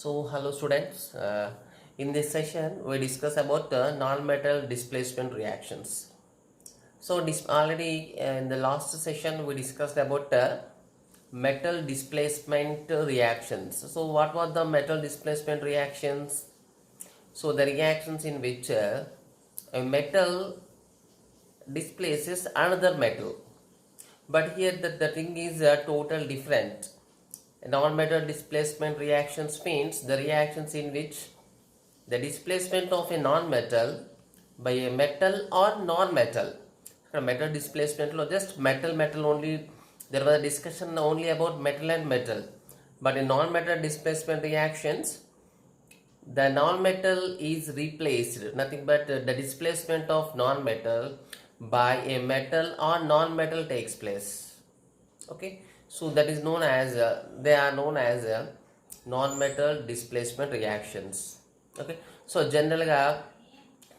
Hello students. In this session, we discuss about non-metal displacement reactions. Already in the last session, we discussed about metal displacement reactions. So, what were the metal displacement reactions? So, the reactions in which a metal displaces another metal. But here, the thing is total different. Non-metal displacement reactions means the reactions in which the displacement of a non-metal by a metal or non-metal. Metal displacement just metal only. There was a discussion only about metal and metal, but in non-metal displacement reactions, the non-metal is replaced, nothing but the displacement of non-metal by a metal or non-metal takes place. Okay, so that is known as they are known as non-metal displacement reactions. Okay, so generally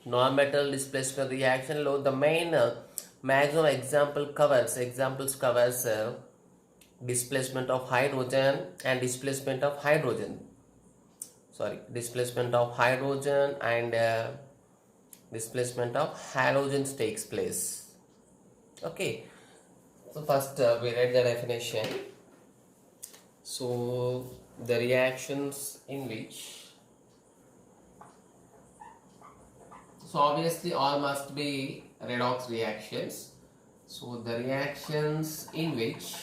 non-metal displacement reaction lo the main maximum examples covers displacement of hydrogen and displacement of hydrogen and displacement of halogens takes place. Okay, so first we read the definition. So the reactions in which, so obviously all must be redox reactions. So the reactions in which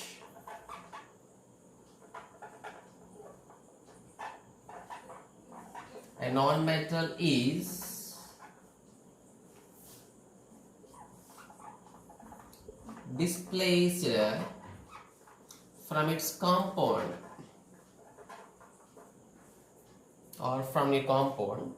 a non-metal is displaced from its compound or from a compound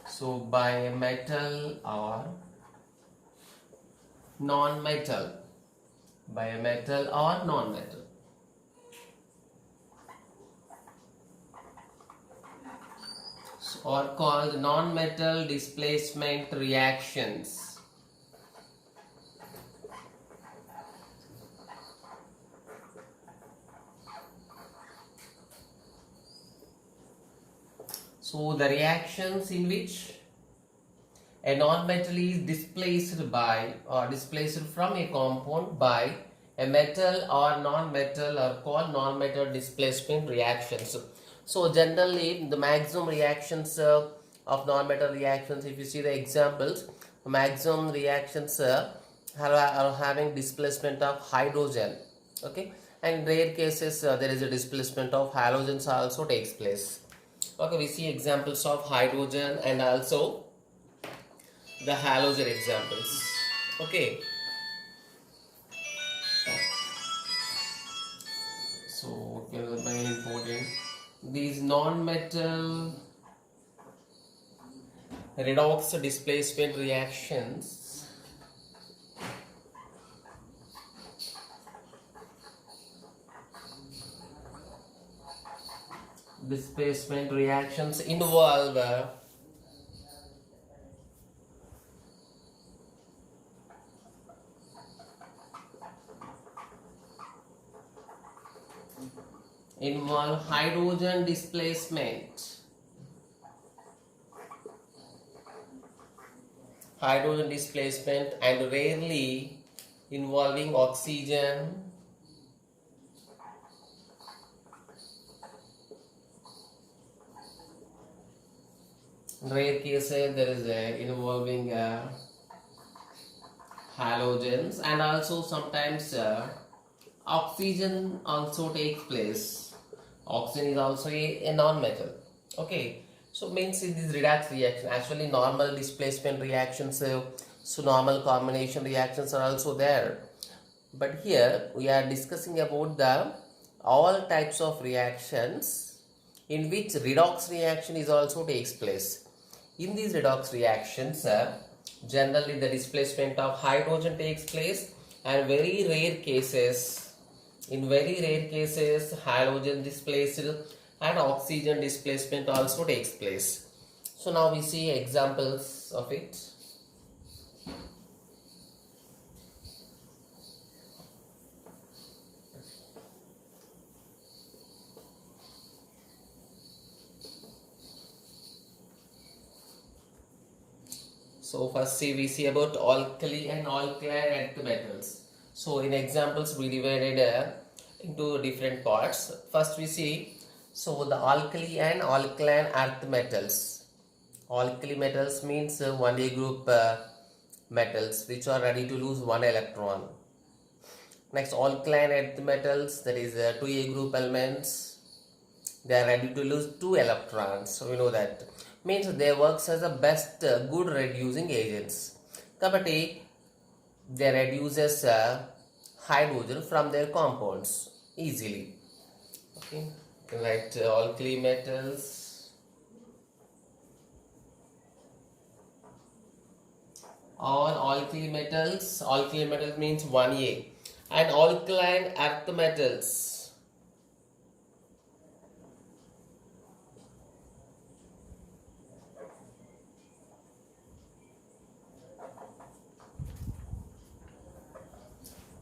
so by a metal or non-metal, by a metal or non-metal. Or called non-metal displacement reactions. So the reactions in which a non-metal is displaced by or displaced from a compound by a metal or non-metal are called non-metal displacement reactions. So generally the maximum reactions of non-metal reactions, if you see the examples, maximum reactions are having displacement of hydrogen. Okay, and in rare cases there is a displacement of halogens also takes place. Okay, we see examples of hydrogen and also the halogen examples. Okay, so very important, these non-metal redox displacement reactions involve hydrogen displacement and rarely involving oxygen in rare cases there is involving halogens, and also sometimes oxygen also takes place. Oxygen is also a non-metal. Okay, so means in this redox reaction, actually normal displacement reactions, so normal combination reactions are also there, but here we are discussing about the all types of reactions in which redox reaction is also takes place. In these redox reactions generally the displacement of hydrogen takes place, and in very rare cases halogen displaced and oxygen displacement also takes place. So now we see examples of it. So first we see about alkali and alkaline earth metals. So in examples we divided into different parts. First we see, so the alkali and alkaline earth metals. Alkali metals means 1A group metals which are ready to lose one electron. Next, alkaline earth metals, that is 2A group elements, they are ready to lose two electrons. So we know that means they works as a best good reducing agents. Kabatti they reduces hydrogen from their compounds easily. Okay, like alkali metals. All alkali metals means 1A, and alkaline earth metals.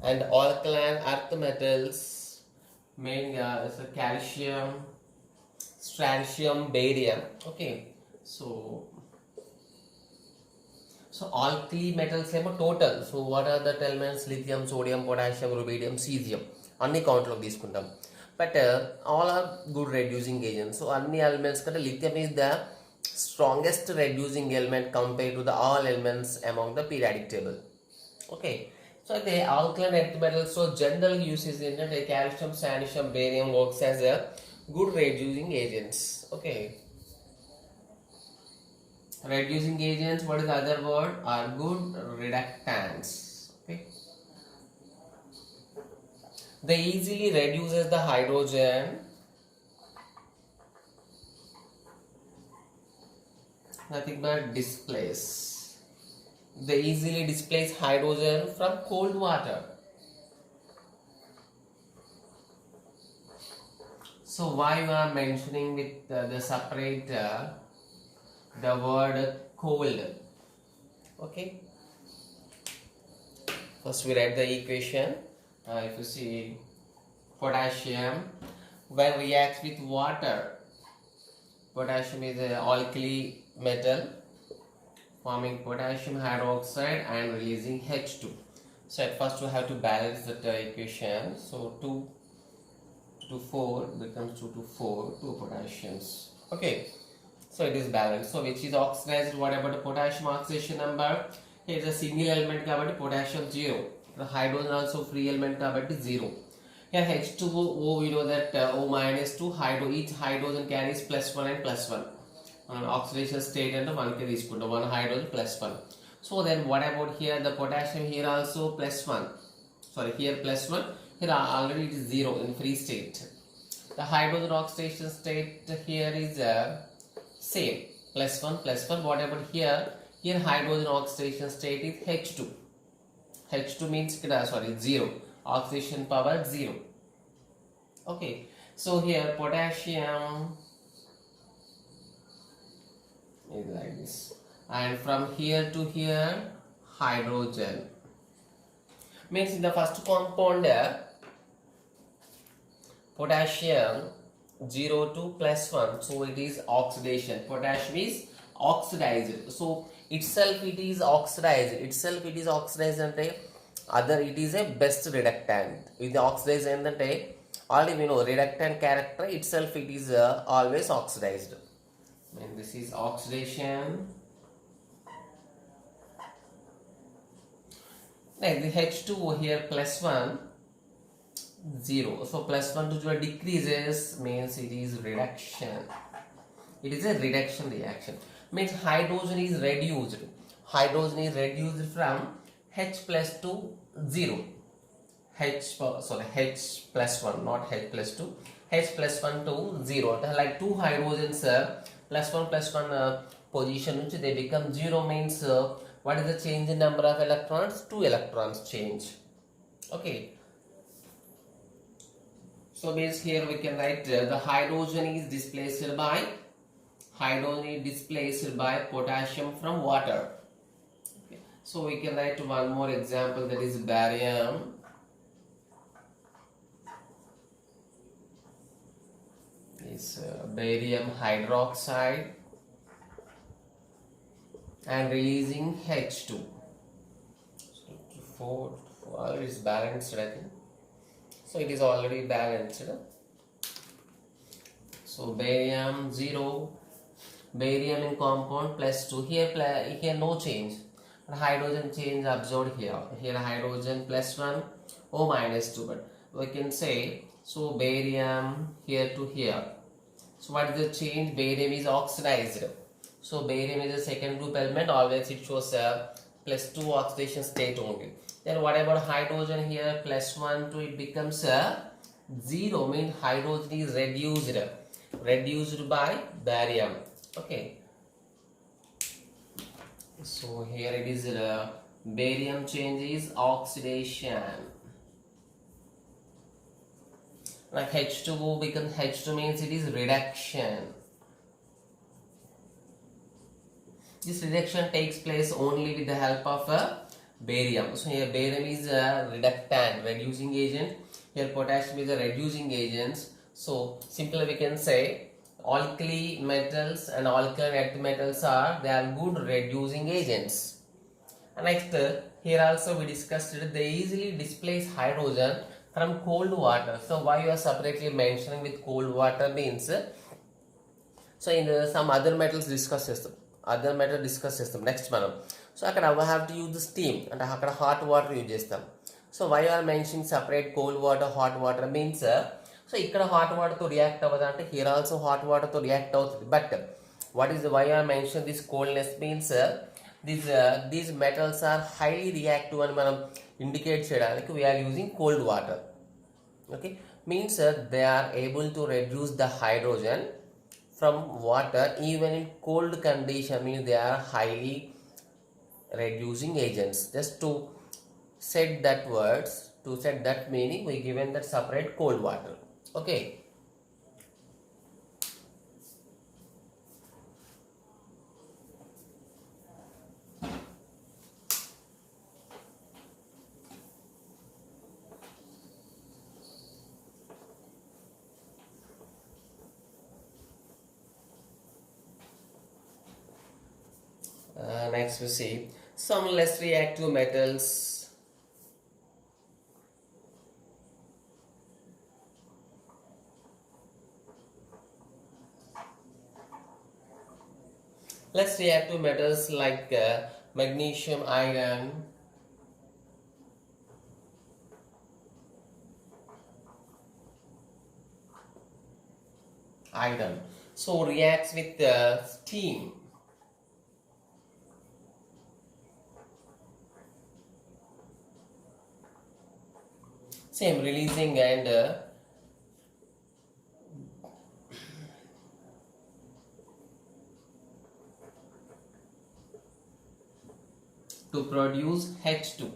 And alkaline earth metals main is a calcium, strontium, barium. Okay, so alkali metals total. So what are the elements? Lithium, sodium, potassium, rubidium, cesium. Anni count lo తీసుకుంటాం. But all are good reducing agents. So anni elements kada lithium is the strongest reducing element compared to the all elements among the periodic table. Okay. So the alkaline earth metals, so general uses in the calcium, strontium, barium works as a good reducing agents. Okay. Reducing agents, what is the other word? Are good reductants. Okay. They easily reduces the hydrogen. Nothing but displace. They easily displace hydrogen from cold water. So why you are mentioning with the separate the word cold? Okay. First we write the equation. If you see potassium, when reacts with water, potassium is an alkali metal, forming potassium hydroxide and releasing H2. So at first we have to balance that equation. So 2 to 4 becomes 2 to 4, 2 potassiums. Okay, so it is balanced. So which is oxidized? What about the potassium oxidation number? Here is a single element kabatti potassium 0. The hydrogen also free element kabatti 0. Here H2O, we know that O minus 2 each hydrogen carries plus 1 and plus 1. Oxidation state and 1 can is put 1 hydrogen plus 1. So then what about here? The potassium here also plus 1. Sorry, here plus 1. Here already it is 0 in free state. The hydrogen oxidation state here is same, plus 1 plus 1. What about here? Here hydrogen oxidation state is H2. H2 means 0. Oxidation power 0. Okay, so here potassium is like this, and from here to here hydrogen means in the first compound potassium 0 to plus 1, so it is oxidation. Potassium is oxidized, so itself it is oxidized ante other it is a best reductant. With the oxidized ante already we know reductant character itself it is always oxidized. And this is oxidation. Next the H2O here plus 1 0. So plus 1 to 0 decreases means it is reduction. It is a reduction reaction. Means hydrogen is reduced. Hydrogen is reduced from H plus to 0. H plus 1, not H plus 2. H plus 1 to 0. Like two hydrogens plus 1 position which they become 0 means what is the change in number of electrons? 2 electrons change. Okay. So means here we can write the hydrogen is displaced by hydrogen is displaced by potassium from water. Okay. So we can write one more example, that is barium barium hydroxide and releasing H2. So 4 is balanced, I think. So it is already balanced. So barium 0, barium in compound plus 2. Here no change. Hydrogen change absorbed here. Here hydrogen plus 1, O minus 2. But we can say, so barium here to here. So what is the change? Barium is oxidized. So barium is a second group element. Always it shows a plus 2 oxidation state only. Then what about hydrogen here? Plus 1, 2, it becomes a 0. Means hydrogen is reduced by barium. Okay. So here it is barium change is oxidation. Like H2O becomes H2 means it is reduction. This reduction takes place only with the help of barium. So here barium is a reductant, reducing agent. Here potassium is a reducing agent. So simply we can say alkali metals and alkaline earth metals they are good reducing agents. And next here also we discussed they easily displace hydrogen from cold water. So why you are separately mentioning with cold water means, so in some other metals discuss system, next మనం. So అక్కడ we have to use the steam అంటే అక్కడ hot water use చేస్తాం. So why you are mentioning separate cold water hot water means, so ఇక్కడ hot వాటర్తో react అవ్వదు అంటే here also hot వాటర్తో రియాక్ట్ అవుతుంది. But what is why are mention this coldness means these metals are highly reactive అని మనం indicate చేయడానికి we are using cold water. Okay, means they are able to reduce the hydrogen from water even in cold condition, means they are highly reducing agents. Just to set that words, to set that meaning, we given that separate cold water. Okay. Next we see some less reactive metals. Less reactive metals like magnesium, iron, so reacts with steam. Same, releasing and to produce H2.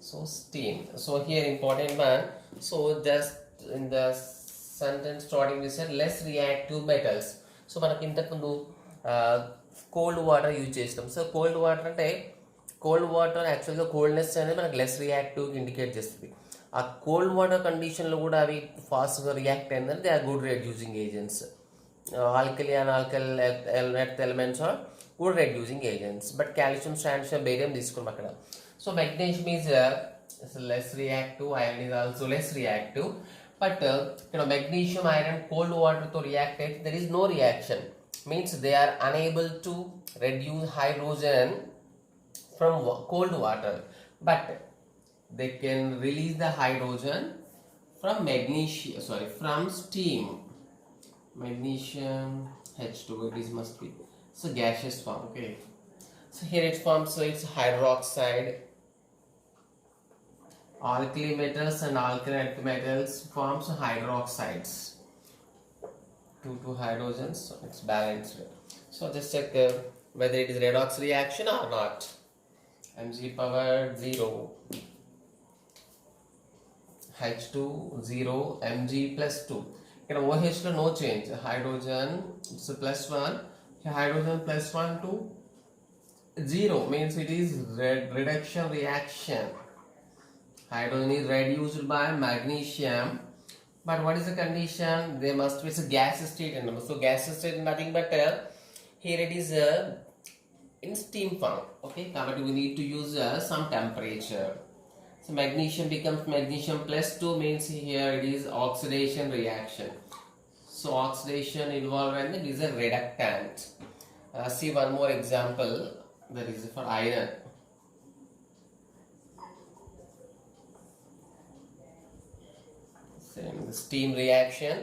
So steam. So here important one. So just in the sentence starting we said less reactive metals. So మనకి ఇంతకుముందు cold water use చేస్తాం. So cold water అంటే cold water యాక్చువల్గా coldness అనేది మనకు less reactive indicate చేస్తుంది. ఆ cold water కండిషన్లో కూడా అవి ఫాస్ట్గా రియాక్ట్ అయిందంటే they are good reducing agents. Alkali and ఆల్కల్ earth elements are good reducing agents. But calcium, strontium, barium తీసుకున్నాం అక్కడ. So magnesium is less reactive, iron is also less reactive. But magnesium, iron cold వాటర్తో react అయితే there is no reaction, means they are unable to reduce hydrogen from cold water, but they can release the hydrogen from from steam. Magnesium H2, it must be so gaseous form. Okay, so here it forms, so it's hydroxide. Alkali metals and alkaline earth metals forms hydroxides. Two hydrogens, so it's balanced. So just check whether it is redox reaction or not. Mg power 0, H2 0, Mg plus 2. ఇక్కడ OH లో no change. Hydrogen it's a +1. Hydrogen +1 to 0 means it is reduction reaction. Hydrogen is reduced by magnesium. But what is the condition? There must be a gas state. So gas state is nothing but here it is in steam form. Okay, but we need to use some temperature. So magnesium becomes magnesium +2 means here it is oxidation reaction. So oxidation involved and it is a reductant. See one more example, that is for iron. Same the steam reaction.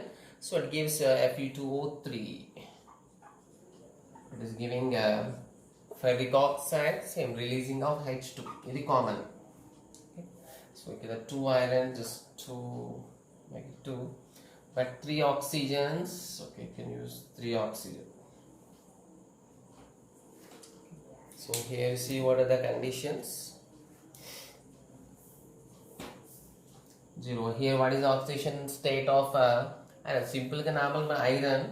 So it gives Fe2O3. It is giving ferric oxide, same releasing of H2. Very common. Okay. So we get 2 iron, just 2, make it 2. But 3 oxygens, okay, you can use 3 oxygen. So here you see what are the conditions. 0. Here what is the oxidation state of iron? Simple normal iron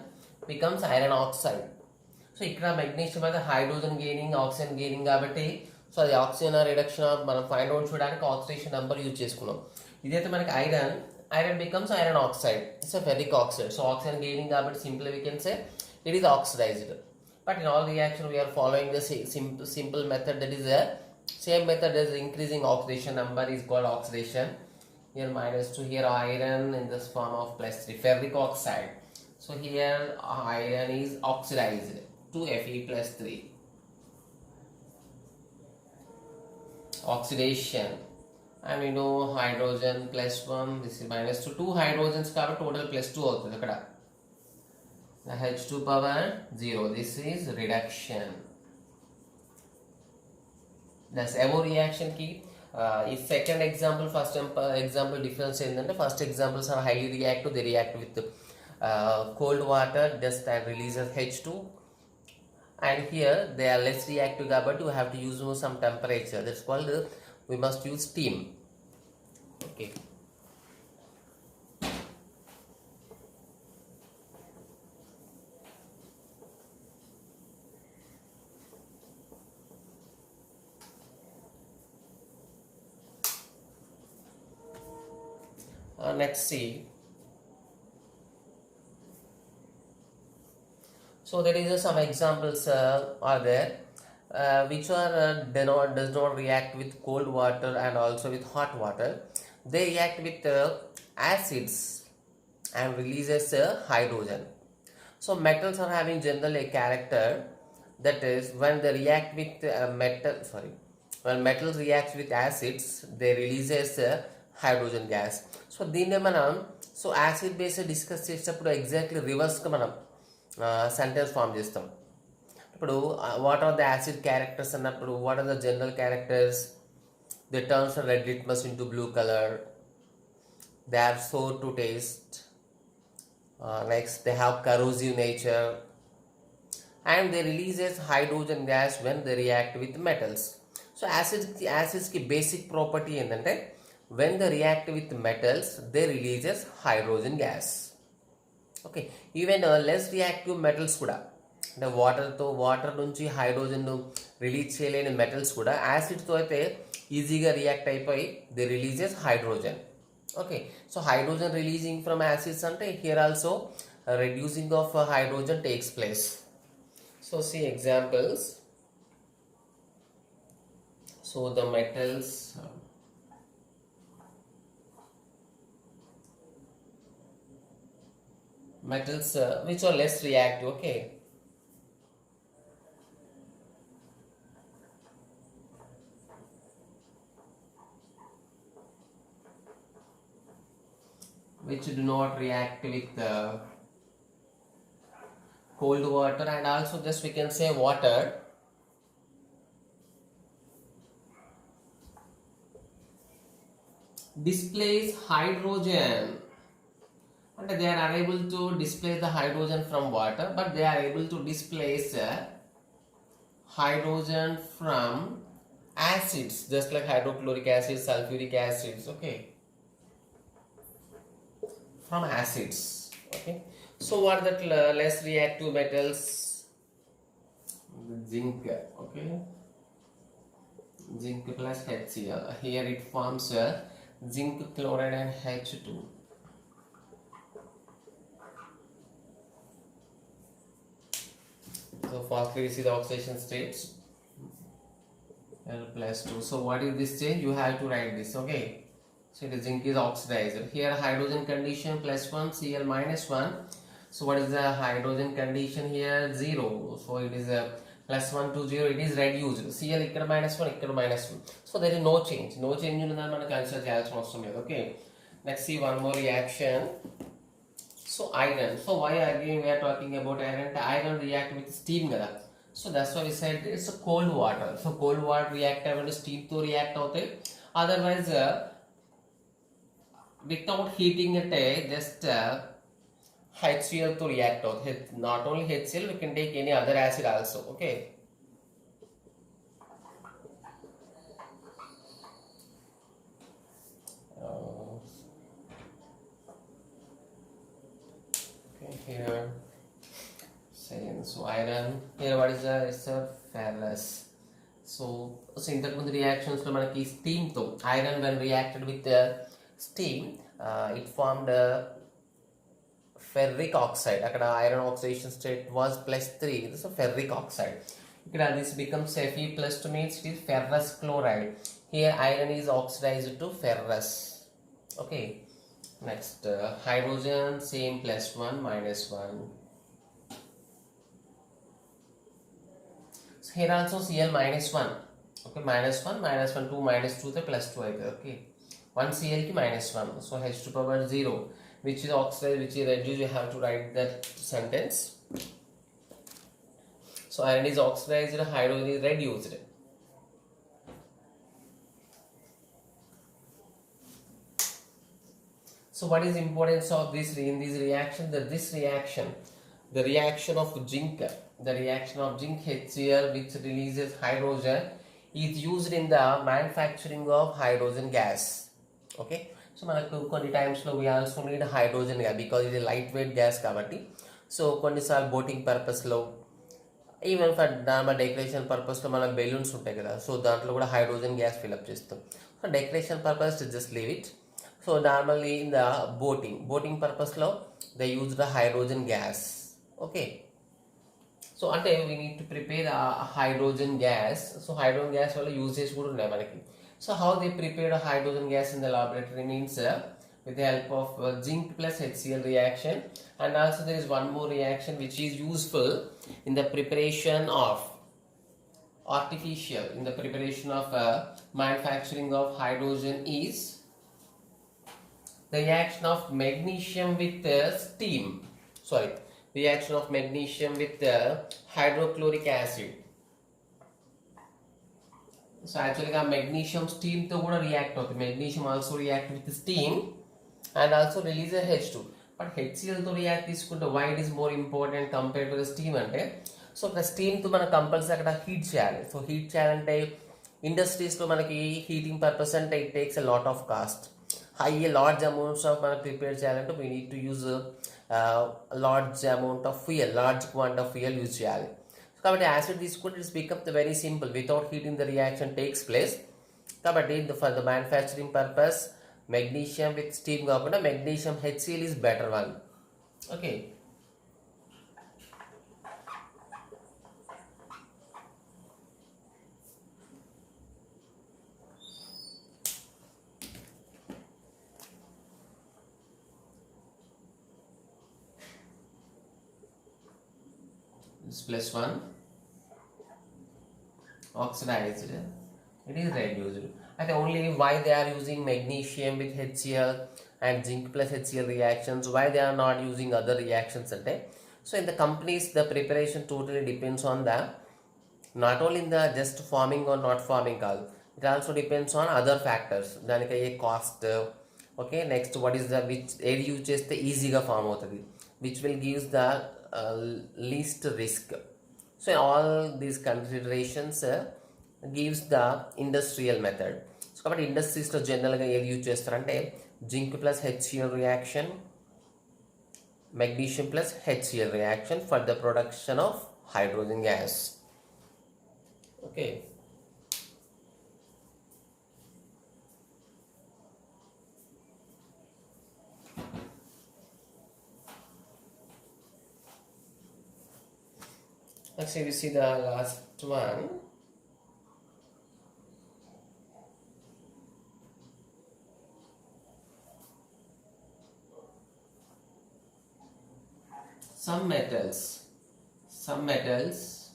becomes iron oxide. So ఇక్కడ magnesium అయితే hydrogen gaining oxygen gaining కాబట్టి so అది oxygen reduction మనం find out చేయడానికి oxidation number use చేసుకున్నాం. ఇదైతే మనకి iron becomes iron oxide. It's a ferric oxide. So oxygen gaining కాబట్టి simple we can say it is oxidized. But in all reaction we are following the simple method, that is a same method as increasing oxidation number is called oxidation. Here -2, here iron in this form of +3 ferric oxide. So here iron is oxidized to Fe+3. Oxidation, and we know hydrogen +1, this is -2, 2 hydrogens కాబట్టి total +2 అవుతుంది అక్కడ. The H2 power 0. This is reduction. Thus above reaction ki ఈ second example first example difference ఏంటంటే first examples are highly reactive, they react with cold water just and releases H2, and here they are less reactive కాబట్టి we have to use some temperature, that's called we must use steam. Okay. Next see. So there is some examples are there which are does not react with cold water and also with hot water. They react with acids and releases hydrogen. So metals are having generally a character, that is when they react with when metals reacts with acids, they releases hydrogen gas. So దీన్నే మనం acid base discuss చేసేటప్పుడు exactly రివర్స్గా మనం sentence form చేస్తాం. ఇప్పుడు what are the acid characters అన్నప్పుడు what are the general characters? They turns red litmus into blue colour, they are sour to taste, next they have corrosive nature, and they releases hydrogen gas when they react with metals. So యాసిడ్స్కి basic property ఏంటంటే when they react with metals, they releases hydrogen gas. Okay, even less reactive metals kuda, అంటే water నుంచి hydrogen release చేయలేని metals కూడా యాసిడ్తో అయితే ఈజీగా react అయిపోయి they releases hydrogen. Okay, so hydrogen releasing from acids అంటే here also reducing of hydrogen takes place. So see examples. So the metals which are less reactive, okay. Which do not react with cold water, and also just we can say water. Displays hydrogen, and they are unable to displace the hydrogen from water, but they are able to displace hydrogen from acids, just like hydrochloric acid, sulfuric acids, okay, from acids. Okay, so what are the less reactive metals? Zinc. Okay, zinc plus HCl. Here it forms zinc chloride and H2. So firstly we see the oxidation states L plus 2. So what is this change? You have to write this. Okay, so the zinc is oxidized. Here hydrogen condition plus 1, Cl minus 1. So what is the hydrogen condition here? 0. So it is a plus 1 to 0. It is reduced. Cl ikkada minus 1, ikkada minus 1. So there is no change. No change in the man consider cheyalsina avasaram ledhu. Okay. Let's see one more reaction. So iron. So why again we are talking about iron? Iron react with steam kada. So that's why we said it's a cold water. So cold water react when steam to react అవుతాయి. Otherwise without heating it just HCl to react out. Not only HCl, we can take any other acid also. Okay. Okay, here saying so iron. Here what is it's a ferrous. So ఇంతకుముందు reactions లో మనకి steam తో iron when reacted with steam it formed ferric oxide. అక్కడ iron oxidation state was +3. This is a ferric oxide. ఇక్కడ this becomes Fe plus 2 means it is ferrous chloride. Here iron is oxidized to ferrous. Okay. Next hydrogen same +1 -1. So here also Cl -1. Okay, -1 -1 2 -2 the +2 aitadi. Okay, 1 Cl ki -1. So H2 power 0, which is oxidized, which is reduced. You have to write that sentence. So iron is oxidized, hydrogen is reduced. So what is importance of this in this reaction? That this reaction, the reaction of zinc HCl which releases hydrogen is used in the manufacturing of hydrogen gas. Okay, so manaku konni times lo we also need hydrogen gas because it is lightweight gas kabatti. So కొన్నిసార్లు boating purpose లో even for normal decoration పర్పస్లో మన balloons ఉంటాయి కదా, so దాంట్లో కూడా hydrogen gas fill up చేస్తాం. So decoration purpose just leave it. So normally in the boating పర్పస్లో they use the hydrogen gas. Okay, so అంటే we need to prepare hydrogen gas. So hydrogen gas వల్ల uses కూడా ఉన్నాయి మనకి. So how they prepared hydrogen gas in the laboratory means with the help of zinc plus HCl reaction. And also there is one more reaction which is useful in the preparation of manufacturing of hydrogen is the reaction of magnesium with reaction of magnesium with hydrochloric acid. So actually magnesium steam to kuda react అవుతుంది. Magnesium also react with steam and also releases H2. But HCl to react తీసుకుంటే why it is more important compared to the steam అంటే, so ఒక steam తో మనం compulsory అక్కడ heat చేయాలి. So heat చేయాలంటే ఇండస్ట్రీస్లో మనకి హీటింగ్ పర్పస్ అంటే it takes a lot of cost. Large amounts of మనం ప్రిపేర్ చేయాలంటే we need to use large amount of fuel, large quantity of fuel use చేయాలి. కాబట్టి యాసిడ్ తీసుకుంటే it's become very simple, without heating the reaction takes place. కాబట్టి for the manufacturing purpose magnesium with steam కాకుండా magnesium HCl is better one. Okay, this +1 oxidized, it is reduced. And only why they are using magnesium with HCl and zinc plus HCl reactions, why they are not using other reactions ante, so in the companies the preparation totally depends on the not only in the just forming or not forming కాదు, it also depends on other factors. దానికి అయ్యే cost. Okay, next what is the which ఏది use చేస్తే ఈజీగా form అవుతుంది, which will gives the least risk. So all these considerations gives the industrial method. So కాబట్టి ఇండస్ట్రీస్లో జనరల్గా ఏది యూజ్ చేస్తారంటే zinc plus HCl reaction, magnesium plus HCl reaction for the production of hydrogen gas. Okay. Actually, we see the last one. Some metals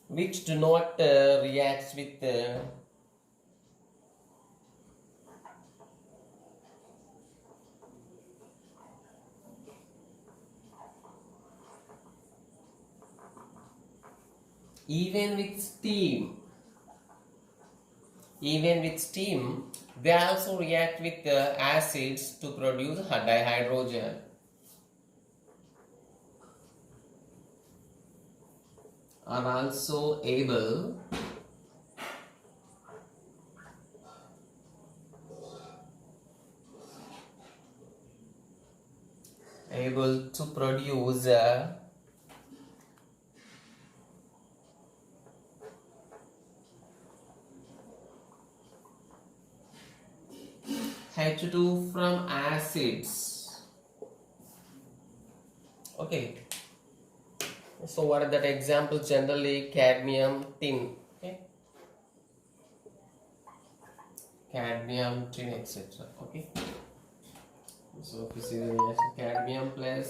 which do not react with even with steam. Even with steam, they also react with acids to produce dihydrogen. Are also able to produce H2 from acids. Okay. So what are that examples? Generally cadmium, tin. Okay. Cadmium, tin, etc. Okay. So if you see the reaction, cadmium plus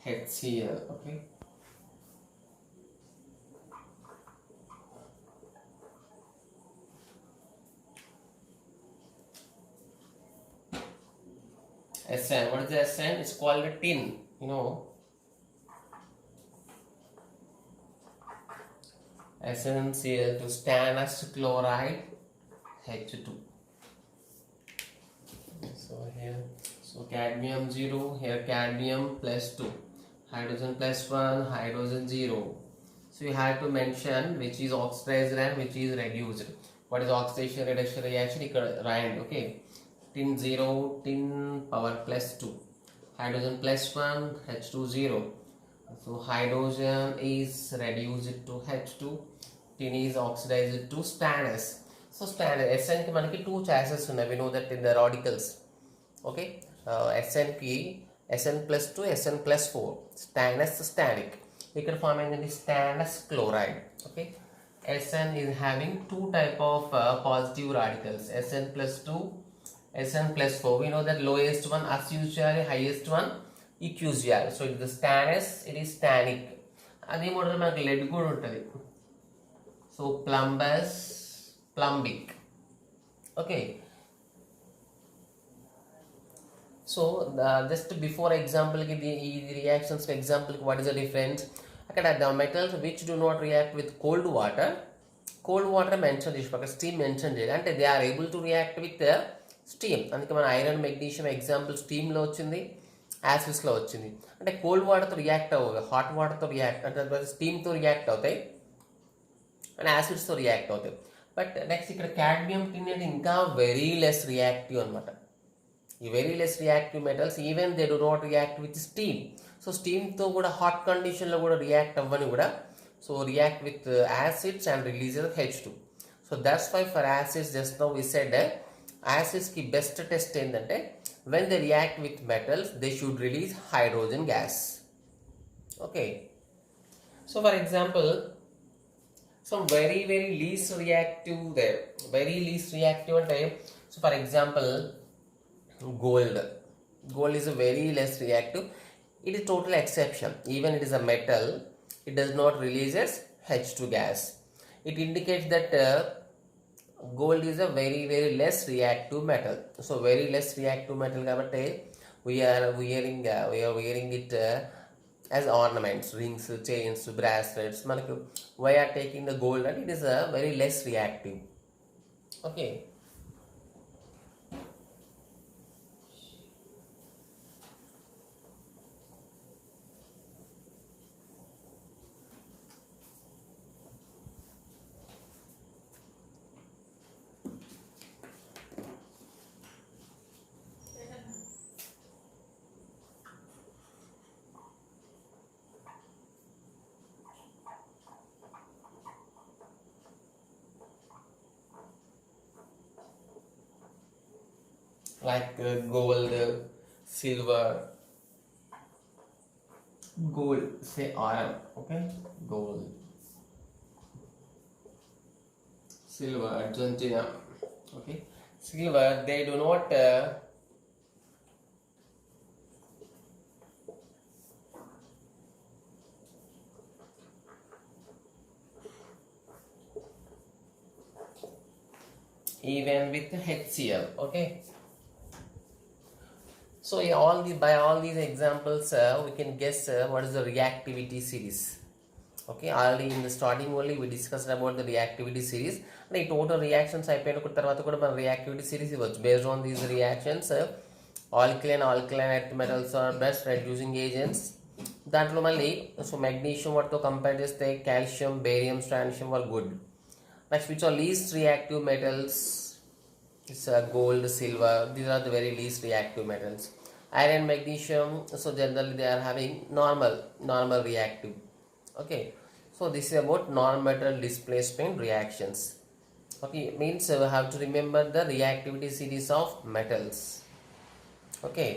HCl. Okay. SN. What is the SN? It's called a tin. You know. SnCl to stannous chloride H2. So here, so cadmium 0, here cadmium plus 2, hydrogen plus 1, hydrogen 0. So you have to mention which is oxidized and which is reduced. What is oxidation reduction reaction? Right, okay. Tin 0, tin power plus 2, hydrogen plus 1, H2 0. So hydrogen is reduced to H2, tin is oxidized to stannous. So stannous, SN ki manaki two choices unnai. We know that in the radicals. Okay, SN plus 2, SN plus 4, stannous, stannic. We can form in the stannous chloride. Okay, SN is having two type of positive radicals, SN plus 2, SN plus 4. We know that lowest one acidual, highest one equusial. So it is the stannous, it is stannic. Adi model manaku lead kuda untadi. So plumbous, plumbic. Okay. So just before example ki the reactions example what is the difference? Akkada the metals which do not react with cold water mention chesi steam mention cheyali ante they are able to react with steam. అందుకే మన iron magnesium example steam లో వచ్చింది, acids లో వచ్చింది. అంటే cold water తో react అవ్వవు, hot water తో రియాక్ట్ అంటే స్టీమ్ తో రియాక్ట్ అవుతాయి అండ్ యాసిడ్స్ తో రియాక్ట్ అవుతాయి. బట్ నెక్స్ట్ ఇక్కడ కాడ్మియం టిన్ అనేది ఇంకా వెరీ లెస్ రియాక్టివ్ అనమాట. ఈ very less reactive metals even they do not react with steam. So స్టీమ్తో కూడా హాట్ కండిషన్లో కూడా రియాక్ట్ అవ్వని కూడా, so react with acids and releases H2. So that's why for acids just now we said యాసిడ్స్కి best test ఏంటంటే when they react with metals they should release hydrogen gas. Okay, so for example some very least reactive there, very least reactive అంటే so for example gold is a very less reactive. It is total exception. Even it is a metal, it does not releases H2 gas. It indicates that gold is a very less reactive metal. So very less reactive metal కాబట్టి we are wearing it as ornaments, rings, chains, bracelets. మనకు why are taking the gold and it is a very less reactive. Okay. like gold, silver, gold, say iron, okay, gold, silver, Argentina, okay, silver, they do not even with HCl, okay. So by all these examples, we can guess what is the reactivity series. Okay, already in the starting only we discussed about the reactivity series. And total reactions అయిపోయిన తర్వాత కూడా మన reactivity series ఇవ్వచ్చు. Based on these reactions, alkaline earth metals are best reducing agents. దాంట్లో మళ్ళీ so magnesium వాటితో compare చేస్తే calcium, barium, strontium were good. Next, which are least reactive metals? It's gold, silver. These are the very least reactive metals. Iron, magnesium. So generally they are having normal reactive. Okay. So this is about non-metal displacement reactions. Okay. Means we have to remember the reactivity series of metals. Okay.